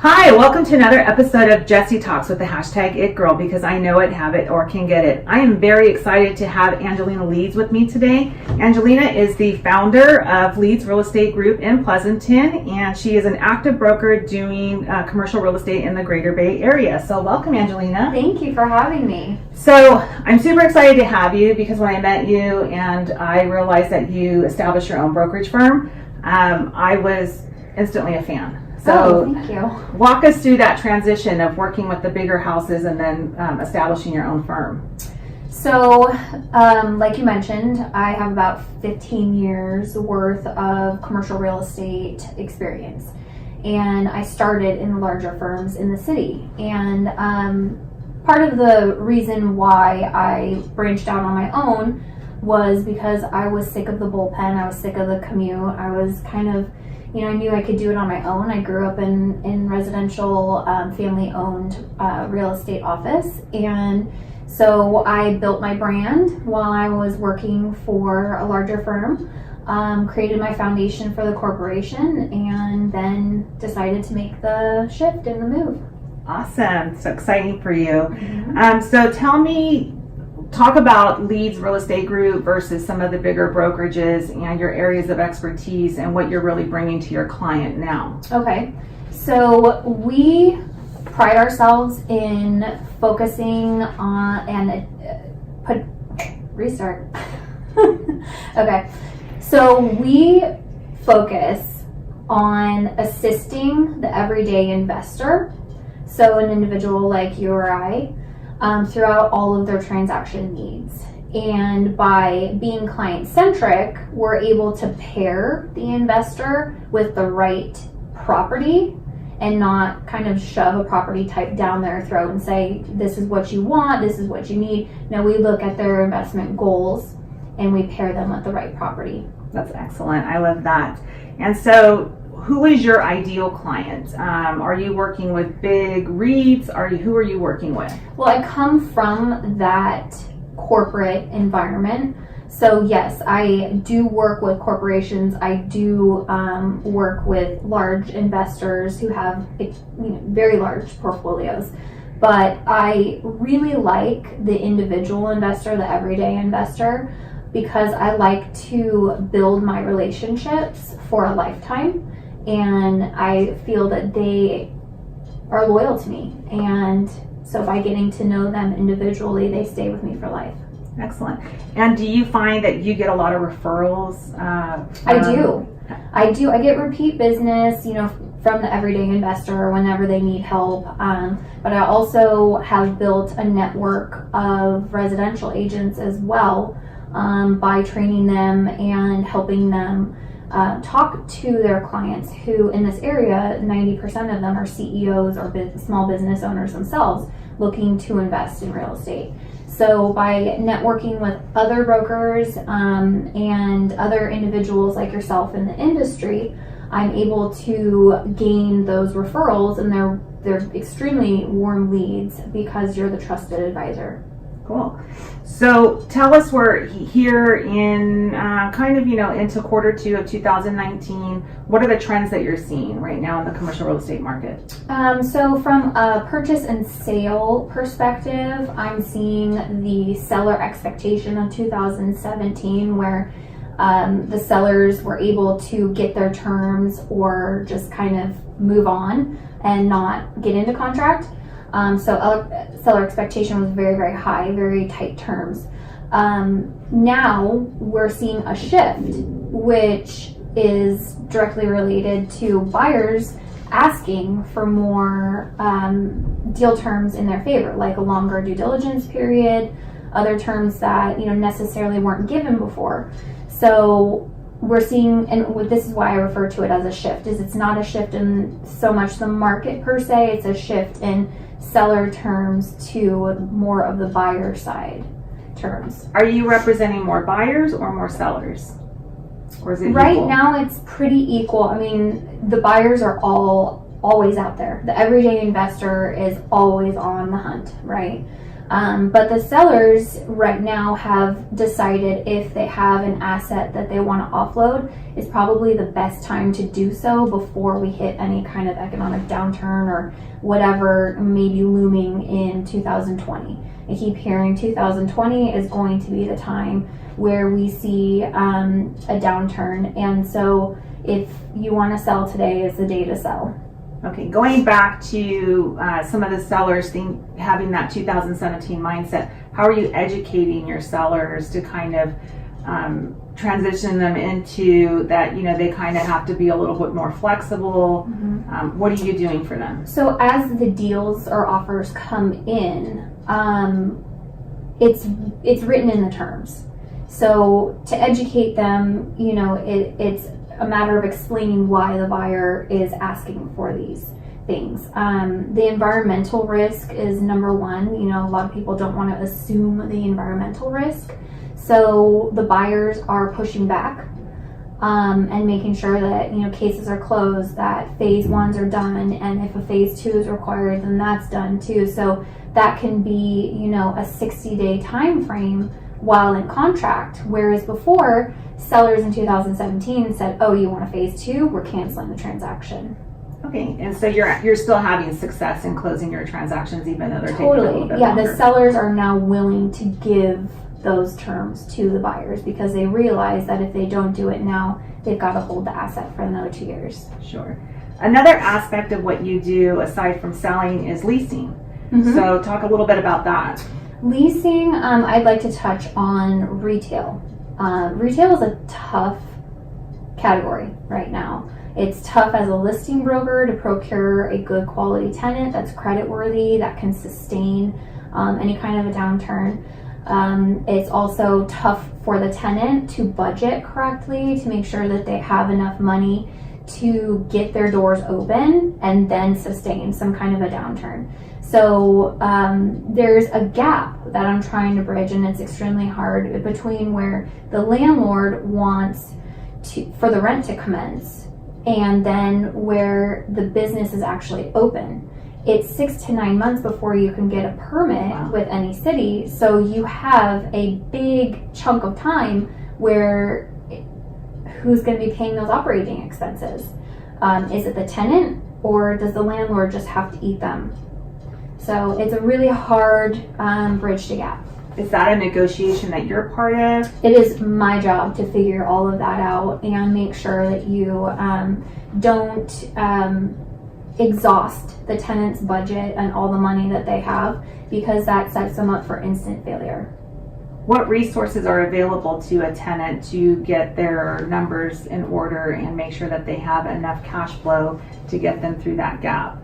Hi, welcome to another episode of Jessie Talks with the hashtag It Girl, because I know it, have it, or can get it. I am very excited to have Angelina Leeds with me today. Angelina is the founder of Leeds Real Estate Group in Pleasanton, and she is an active broker doing commercial real estate in the Greater Bay Area. So welcome, Angelina. Thank you for having me. So I'm super excited to have you because when I met you and I realized that you established your own brokerage firm, I was instantly a fan. So thank you. Walk us through that transition of working with the bigger houses and then establishing your own firm. So, like you mentioned, I have about 15 years worth of commercial real estate experience. And I started in the larger firms in the city. And part of the reason why I branched out on my own was because I was sick of the bullpen. I was sick of the commute. I was kind of, I knew I could do it on my own. I grew up in residential, family-owned real estate office. And so I built my brand while I was working for a larger firm, created my foundation for the corporation, and then decided to make the shift and the move. Awesome. So exciting for you. Mm-hmm. So talk about Leeds Real Estate Group versus some of the bigger brokerages and your areas of expertise and what you're really bringing to your client now. Okay, so we pride ourselves in focusing on restart. Okay, so we focus on assisting the everyday investor, so an individual like you or I, throughout all of their transaction needs. And by being client-centric, we're able to pair the investor with the right property and not kind of shove a property type down their throat and say, this is what you want, this is what you need. No, we look at their investment goals and we pair them with the right property. That's excellent. I love that. And so who is your ideal client? Are you working with big REITs? Who are you working with? Well, I come from that corporate environment. So yes, I do work with corporations. I do work with large investors who have very large portfolios. But I really like the individual investor, the everyday investor, because I like to build my relationships for a lifetime. And I feel that they are loyal to me. And so by getting to know them individually, they stay with me for life. Excellent. And do you find that you get a lot of referrals? I do. I get repeat business, from the everyday investor whenever they need help. But I also have built a network of residential agents as well, by training them and helping them talk to their clients who in this area, 90% of them are CEOs or small business owners themselves looking to invest in real estate. So by networking with other brokers and other individuals like yourself in the industry, I'm able to gain those referrals, and they're extremely warm leads because you're the trusted advisor. Cool. So tell us, we're here in into quarter 2 of 2019. What are the trends that you're seeing right now in the commercial real estate market? So from a purchase and sale perspective, I'm seeing the seller expectation of 2017 where the sellers were able to get their terms or just kind of move on and not get into contract. So seller expectation was very, very high, very tight terms. Now we're seeing a shift, which is directly related to buyers asking for more deal terms in their favor, like a longer due diligence period, other terms that necessarily weren't given before. So we're seeing, and this is why I refer to it as a shift, is it's not a shift in so much the market per se, it's a shift in seller terms to more of the buyer side terms. Are you representing more buyers or more sellers? Or is it right equal? Now it's pretty equal. I mean, the buyers are always out there. The everyday investor is always on the hunt, right? But the sellers right now have decided if they have an asset that they want to offload, it's probably the best time to do so before we hit any kind of economic downturn or whatever may be looming in 2020. I keep hearing 2020 is going to be the time where we see a downturn, and so if you want to sell today is the day to sell. Okay, going back to some of the sellers having that 2017 mindset, how are you educating your sellers to kind of transition them into that, they kind of have to be a little bit more flexible? What are you doing for them? So as the deals or offers come in, it's written in the terms. So to educate them, it's a matter of explaining why the buyer is asking for these things. The environmental risk is number one. A lot of people don't want to assume the environmental risk. So the buyers are pushing back and making sure that, cases are closed, that phase ones are done, and if a phase two is required, then that's done too. So that can be, a 60-day time frame while in contract, whereas before, sellers in 2017 said, oh, you want a phase two? We're canceling the transaction. Okay, and so you're still having success in closing your transactions even though they're taking a little bit longer. The sellers are now willing to give those terms to the buyers because they realize that if they don't do it now, they've got to hold the asset for another 2 years. Sure. Another aspect of what you do aside from selling is leasing. So talk a little bit about that. Leasing, I'd like to touch on retail. Retail is a tough category right now. It's tough as a listing broker to procure a good quality tenant that's creditworthy, that can sustain any kind of a downturn. It's also tough for the tenant to budget correctly, to make sure that they have enough money to get their doors open and then sustain some kind of a downturn. So there's a gap that I'm trying to bridge, and it's extremely hard, between where the landlord wants for the rent to commence and then where the business is actually open. It's 6 to 9 months before you can get a permit with any city, so you have a big chunk of time where who's going to be paying those operating expenses? Is it the tenant, or does the landlord just have to eat them? So it's a really hard bridge to gap. Is that a negotiation that you're part of? It is my job to figure all of that out and make sure that you don't exhaust the tenant's budget and all the money that they have, because that sets them up for instant failure. What resources are available to a tenant to get their numbers in order and make sure that they have enough cash flow to get them through that gap?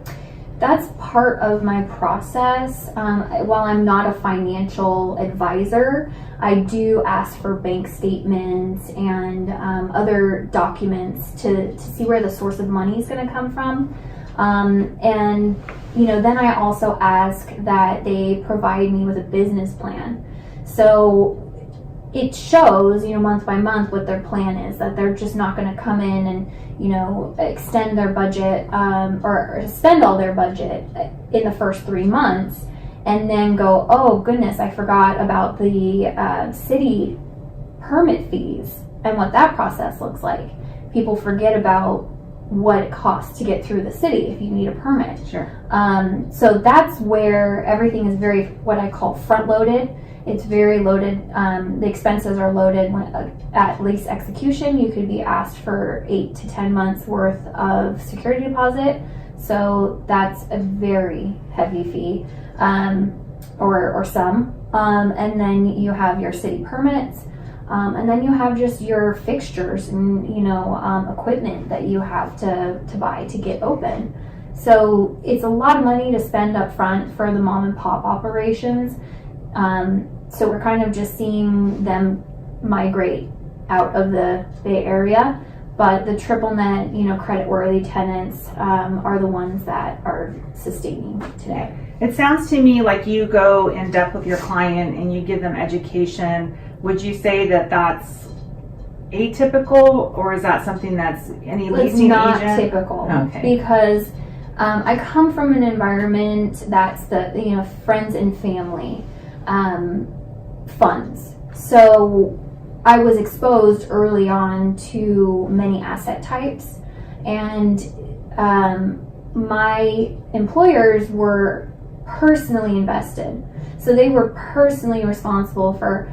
That's part of my process. While I'm not a financial advisor, I do ask for bank statements and other documents to see where the source of money is going to come from. And then I also ask that they provide me with a business plan. So it shows, month by month what their plan is, that they're just not going to come in and, extend their budget or spend all their budget in the first 3 months and then go, oh goodness, I forgot about the city permit fees and what that process looks like. People forget about what it costs to get through the city if you need a permit. Sure. So that's where everything is very, what I call front loaded. It's very loaded. The expenses are loaded at lease execution. You could be asked for 8 to 10 months worth of security deposit. So that's a very heavy fee, or some. And then you have your city permits. And then you have just your fixtures and, equipment that you have to buy to get open. So it's a lot of money to spend up front for the mom and pop operations. So we're kind of just seeing them migrate out of the Bay Area, but the triple net, credit-worthy tenants are the ones that are sustaining today. It sounds to me like you go in depth with your client and you give them education. Would you say that that's atypical, or is that something that's any leasing agent? It's not typical, because I come from an environment that's the friends and family funds. So I was exposed early on to many asset types, and my employers were personally invested. So they were personally responsible for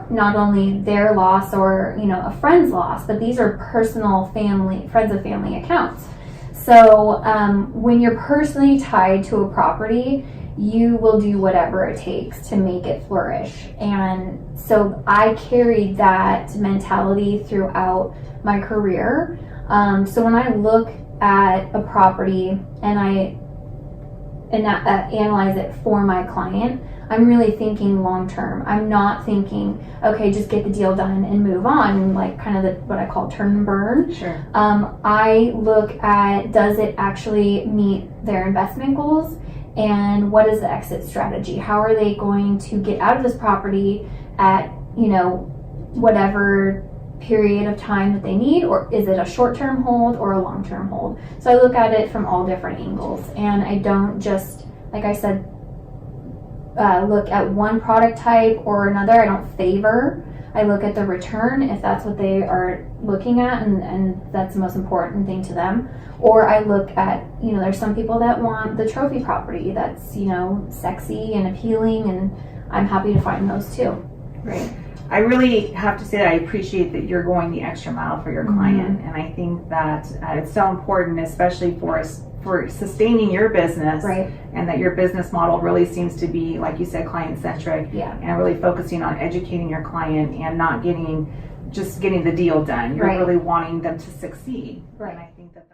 not only their loss or a friend's loss, but these are personal friends of family accounts. So when you're personally tied to a property, you will do whatever it takes to make it flourish. And so I carried that mentality throughout my career. So when I look at a property and I analyze it for my client, I'm really thinking long term. I'm not thinking, okay, just get the deal done and move on, like kind of what I call turn and burn. Sure. I look at, does it actually meet their investment goals, and what is the exit strategy? How are they going to get out of this property at whatever period of time that they need, or is it a short-term hold or a long-term hold? So I look at it from all different angles, and I don't just, like I said, look at one product type or another. I don't favor. I look at the return, if that's what they are looking at, and that's the most important thing to them. Or I look at, there's some people that want the trophy property that's, sexy and appealing, and I'm happy to find those too. Right. I really have to say that I appreciate that you're going the extra mile for your client, and I think that it's so important, especially for sustaining your business, right? And that your business model really seems to be, like you said, client-centric, and really focusing on educating your client and not just getting the deal done. You're really wanting them to succeed, right? And I think that